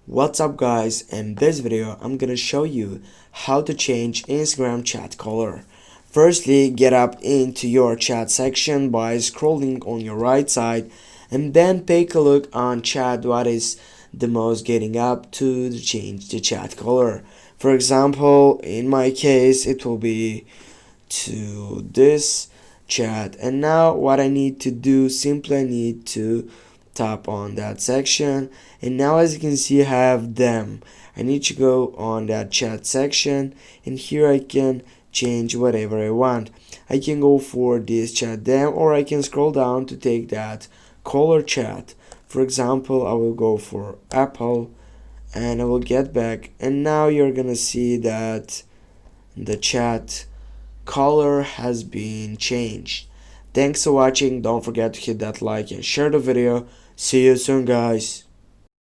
What's up guys, in this video I'm gonna show you how to change Instagram chat color. Firstly, get up into your chat section by scrolling on your right side and then take a look on chat what is the most getting up to change the chat color. For example, in my case it will be to this chat, and now what I need to do, simply I need to tap on that section, and now as you can see I have them. I need to go on that chat section, and here I can change whatever I want. I can go for this chat them, or I can scroll down to take that color chat. For example, I will go for Apple and I will get back, and now you're gonna see that the chat color has been changed. Thanks for watching. Don't forget to hit that like and share the video. See you soon guys.